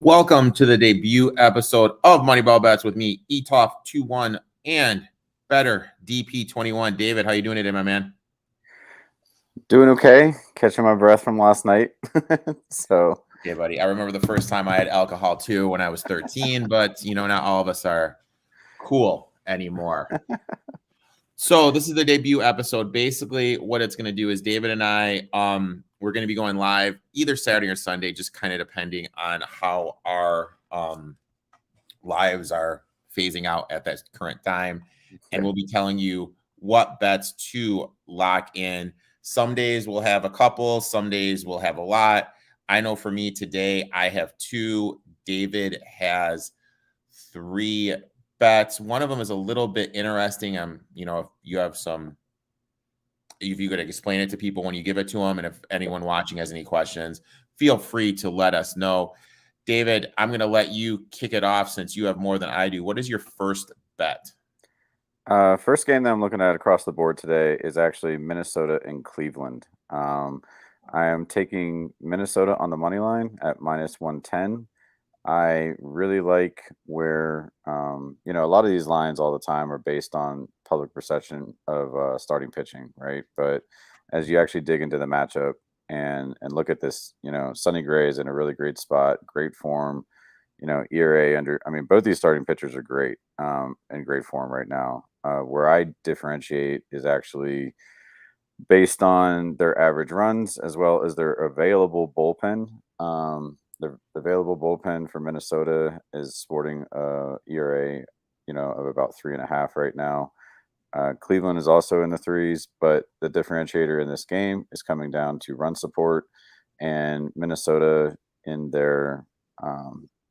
Welcome to the debut episode of Moneyball Bets with me, Etoff21 and Bettor DP21. David, how you doing today, my man? Doing okay. Catching my breath from last night. Okay, buddy. I remember the first time I had alcohol too when I was 13, but not all of us are cool anymore. So this is the debut episode. Basically, what it's going to do is David and I, we're going to be going live either Saturday or Sunday, just kind of depending on how our lives are phasing out at that current time. And we'll be telling you what bets to lock in. Some days we'll have a couple, some days we'll have a lot. I know for me today, I have two. David has three bets. One of them is a little bit interesting. If you have if you could explain it to people when you give it to them, and if anyone watching has any questions, feel free to let us know. David, I'm going to let you kick it off since you have more than I do. What is your first bet? First game that I'm looking at across the board today is actually Minnesota and Cleveland. I am taking Minnesota on the money line at -110. I really like where, a lot of these lines all the time are based on public perception of starting pitching, right? But as you actually dig into the matchup and look at this, Sonny Gray is in a really great spot, great form. ERA both these starting pitchers are great, in great form right now. Where I differentiate is actually based on their average runs as well as their available bullpen. The available bullpen for Minnesota is sporting a ERA, of about 3.5 right now. Cleveland is also in the threes, but the differentiator in this game is coming down to run support, and Minnesota in their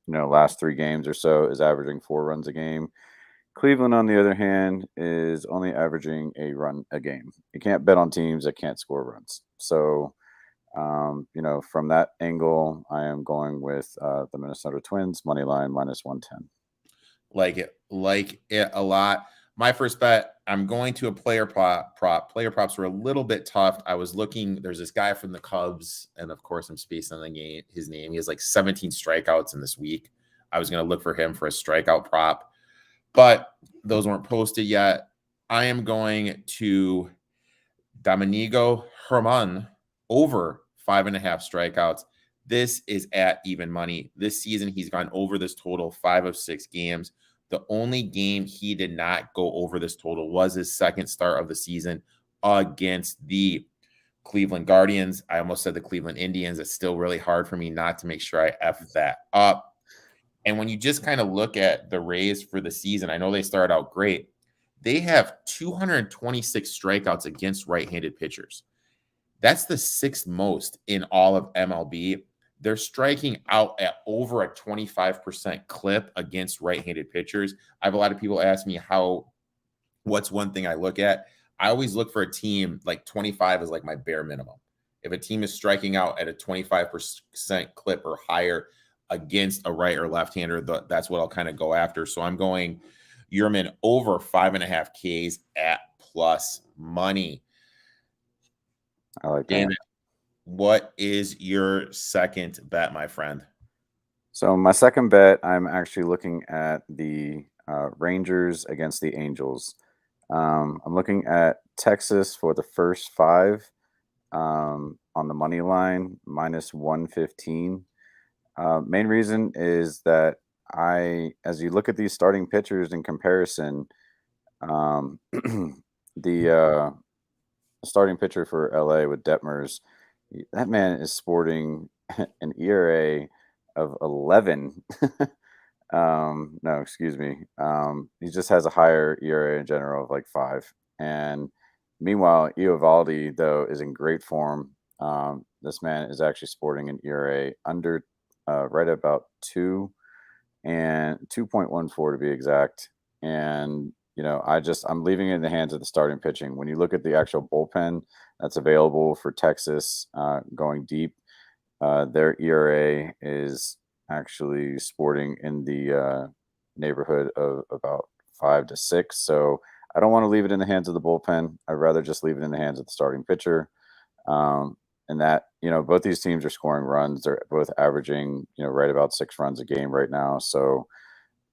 last 3 games or so is averaging 4 runs a game. Cleveland, on the other hand, is only averaging a run a game. You can't bet on teams that can't score runs. So, from that angle, I am going with the Minnesota Twins money line -110. Like it a lot. My first bet, I'm going to a player prop. Player props were a little bit tough. I was looking. There's this guy from the Cubs, and of course, I'm spacing on his name. He has like 17 strikeouts in this week. I was going to look for him for a strikeout prop, but those weren't posted yet. I am going to Domenico Herman over 5.5 strikeouts. This is at even money. This season, he's gone over this total 5 of 6 games. The only game he did not go over this total was his second start of the season against the Cleveland Guardians. I almost said the Cleveland Indians. It's still really hard for me not to make sure I F that up. And when you just kind of look at the Rays for the season, I know they started out great. They have 226 strikeouts against right-handed pitchers. That's the 6th most in all of MLB. They're striking out at over a 25% clip against right-handed pitchers. I have a lot of people ask me what's one thing I look at. I always look for a team like 25 is like my bare minimum. If a team is striking out at a 25% clip or higher against a right or left-hander, that's what I'll kind of go after. So I'm going Yerman over 5.5 Ks at plus money. I like that. David, what is your second bet, my friend? So my second bet, I'm actually looking at the Rangers against the Angels. I'm looking at Texas for the first 5 on the money line, -115. Main reason is that as you look at these starting pitchers in comparison, the starting pitcher for LA with Detmers, that man is sporting an ERA of 11. No, excuse me. He just has a higher ERA in general of like 5. And meanwhile, Eovaldi, though, is in great form. This man is actually sporting an ERA under right about 2 and 2.14 to be exact. And I'm leaving it in the hands of the starting pitching. When you look at the actual bullpen that's available for Texas going deep, their ERA is actually sporting in the neighborhood of about 5 to 6. So I don't want to leave it in the hands of the bullpen. I'd rather just leave it in the hands of the starting pitcher. and that, both these teams are scoring runs. They're both averaging, right about 6 runs a game right now. So,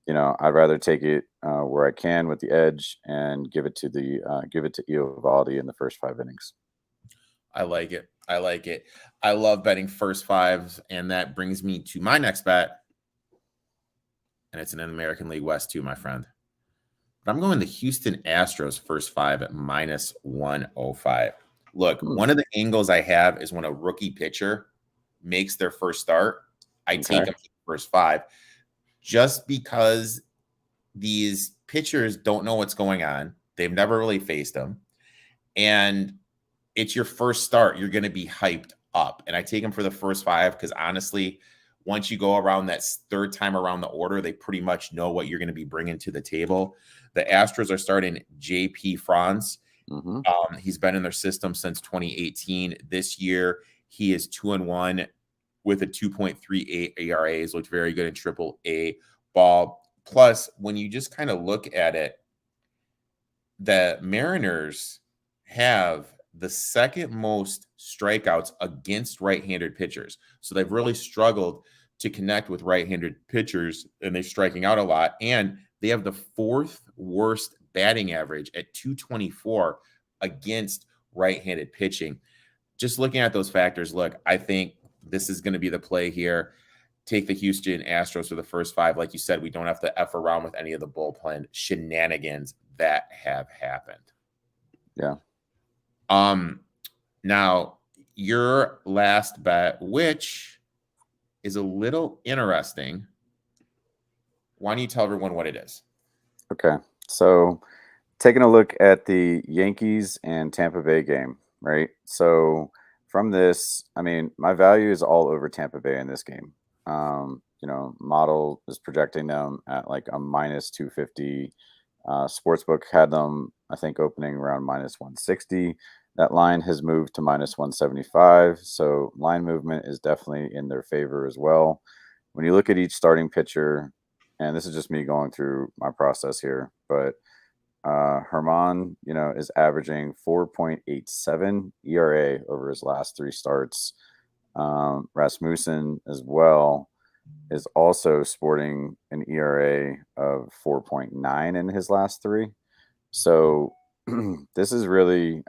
I'd rather take it where I can with the edge and give it to Eovaldi in the first 5 innings. I like it. I like it. I love betting first fives, and that brings me to my next bet. And it's in an American League West too, my friend. But I'm going the Houston Astros first five at minus 105. Look, one of the angles I have is when a rookie pitcher makes their first start, I take them to the first five just because these pitchers don't know what's going on. They've never really faced them. And it's your first start. You're going to be hyped up. And I take them for the first five because honestly, once you go around that third time around the order, they pretty much know what you're going to be bringing to the table. The Astros are starting J.P. France. He's been in their system since 2018. This year, he is 2-1 with a 2.38 ERA. He's looked very good in triple A ball. Plus, when you just kind of look at it, the Mariners have the second most strikeouts against right-handed pitchers. So they've really struggled to connect with right-handed pitchers, and they're striking out a lot. And they have the fourth worst batting average at 224 against right-handed pitching. Just looking at those factors, look, I think this is going to be the play here. Take the Houston Astros for the first five. Like you said, we don't have to F around with any of the bullpen shenanigans that have happened. Yeah. Now your last bet, which is a little interesting. Why don't you tell everyone what it is? Okay. So taking a look at the Yankees and Tampa Bay game, right? So from this, I mean, my value is all over Tampa Bay in this game. Model is projecting them at like a minus 250. Sportsbook had them, I think, opening around minus 160. That line has moved to minus 175. So line movement is definitely in their favor as well. When you look at each starting pitcher, and this is just me going through my process here, but Herman, is averaging 4.87 ERA over his last 3 starts. Rasmussen as well is also sporting an ERA of 4.9 in his last 3. So this is really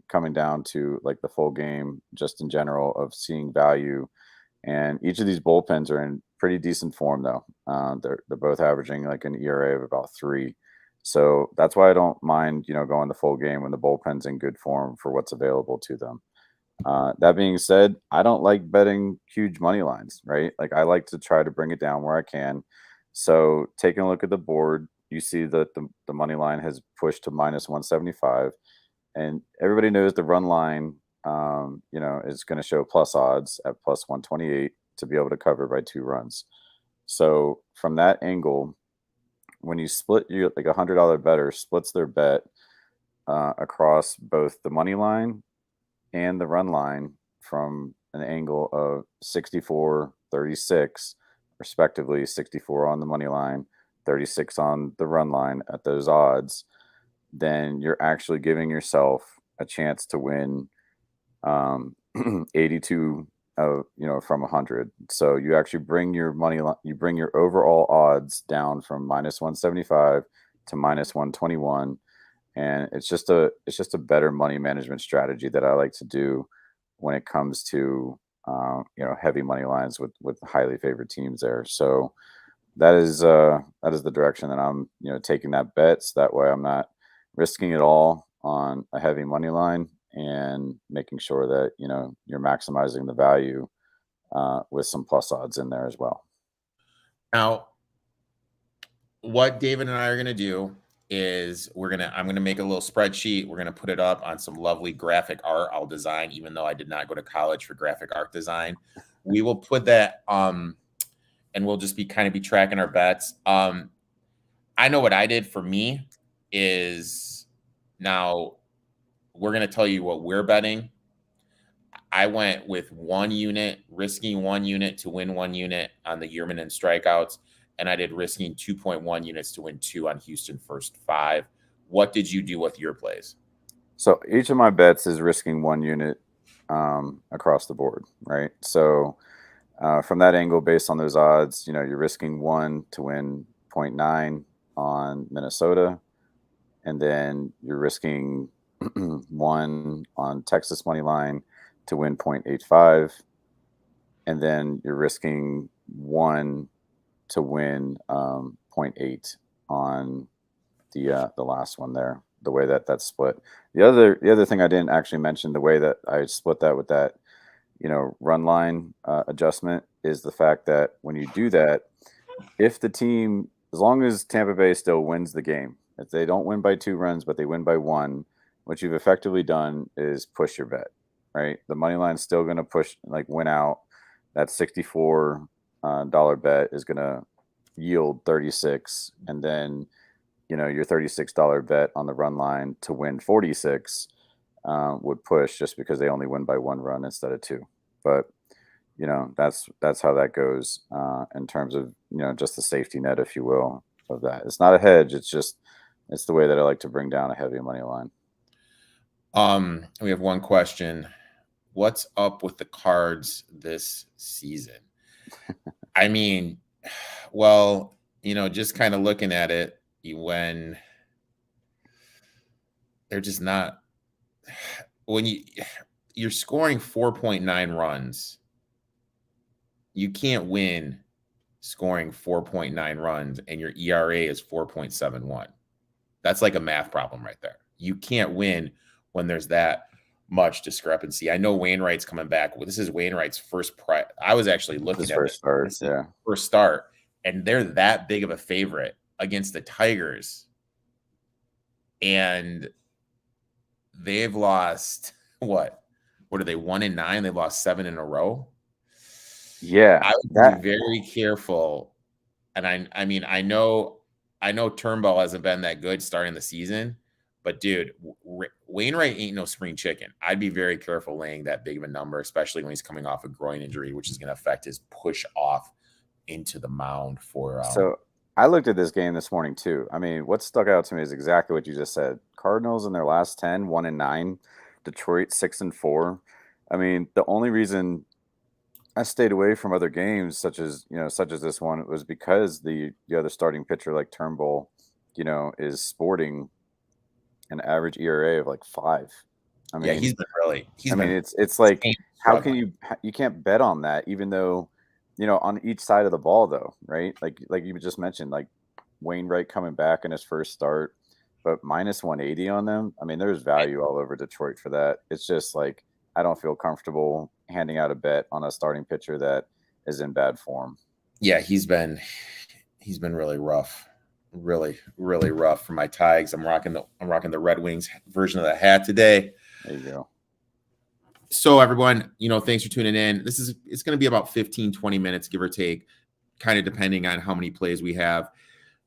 coming down to like the full game, just in general, of seeing value. And each of these bullpens are in pretty decent form, though. They're both averaging like an ERA of about 3. So that's why I don't mind, going the full game when the bullpen's in good form for what's available to them. That being said, I don't like betting huge money lines, right? Like I like to try to bring it down where I can. So taking a look at the board, you see that the money line has pushed to minus 175, and everybody knows the run line, is going to show plus odds at plus 128 to be able to cover by 2 runs. So from that angle, when you split, you like $100 bettor splits their bet across both the money line and the run line from an angle of 64-36, respectively, 64 on the money line, 36 on the run line at those odds, then you're actually giving yourself a chance to win 82 from 100. So you actually bring your money line, you bring your overall odds down from minus 175 to minus 121. And it's just a better money management strategy that I like to do when it comes to heavy money lines with highly favored teams there. So that is the direction that I'm taking that bet. So that way I'm not risking it all on a heavy money line and making sure that you're maximizing the value with some plus odds in there as well. Now, what David and I are going to do is I'm going to make a little spreadsheet. We're going to put it up on some lovely graphic art I'll design, even though I did not go to college for graphic art design. We will put that, and we'll just be tracking our bets. I know what I did for me is, now we're going to tell you what we're betting. I went with 1 unit, risking 1 unit to win 1 unit on the Yearman and strikeouts. And I did risking 2.1 units to win 2 on Houston first 5. What did you do with your plays? So each of my bets is risking 1 unit across the board, right? So from that angle, based on those odds, you're risking 1 to win 0.9 on Minnesota, and then you're risking 1 on Texas money line to win 0.85, and then you're risking 1 to win 0.8 on the last one there. The way that that's split. The other thing I didn't actually mention, the way that I split that with that run line adjustment, is the fact that when you do that, if the team, as long as Tampa Bay still wins the game, if they don't win by 2 runs but they win by 1, what you've effectively done is push your bet, right? The money line's still going to push, like, win out. That $64 bet is going to yield 36, and then your $36 bet on the run line to win 46 would push, just because they only win by 1 run instead of 2. But that's how that goes in terms of just the safety net, if you will, of that. It's not a hedge. It's the way that I like to bring down a heavy money line. We have one question. What's up with the Cards this season? I mean, well, just kind of looking at it, when they're just not, when you're scoring 4.9 runs, you can't win scoring 4.9 runs and your ERA is 4.71. That's like a math problem right there. You can't win when there's that much discrepancy. I know Wainwright's coming back. This is Wainwright's first I was actually looking at first start. This first start, and they're that big of a favorite against the Tigers, and they've lost what are they, 1-9? They've lost 7 in a row. Yeah, I would be very careful. And I mean, I know Turnbull hasn't been that good starting the season, but dude, Wainwright ain't no spring chicken. I'd be very careful laying that big of a number, especially when he's coming off a groin injury, which is going to affect his push off into the mound for. So I looked at this game this morning too. I mean, what stuck out to me is exactly what you just said. Cardinals in their last 10, 1-9. Detroit 6-4. I mean, the only reason I stayed away from other games such as this one was because the other starting pitcher, like Turnbull, is sporting an average ERA of like 5. I mean, yeah, he's been it's like, how can you can't bet on that, even though on each side of the ball, though, right? Like you just mentioned, like Wainwright coming back in his first start, but minus 180 on them. I mean, there's value all over Detroit for that. It's just like, I don't feel comfortable handing out a bet on a starting pitcher that is in bad form. Yeah, he's been really rough. Really, really rough for my Tigers. I'm rocking the Red Wings version of the hat today. There you go. So everyone, thanks for tuning in. It's going to be about 15-20 minutes, give or take, kind of depending on how many plays we have.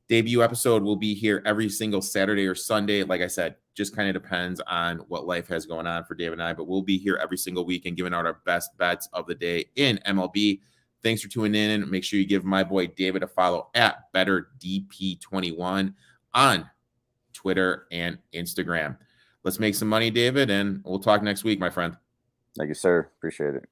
Debut episode will be here every single Saturday or Sunday. Like I said, just kind of depends on what life has going on for David and I, but we'll be here every single week and giving out our best bets of the day in MLB. Thanks for tuning in. Make sure you give my boy David a follow at bettordp21 on Twitter and Instagram. Let's make some money, David, and we'll talk next week, my friend. Thank you, sir. Appreciate it.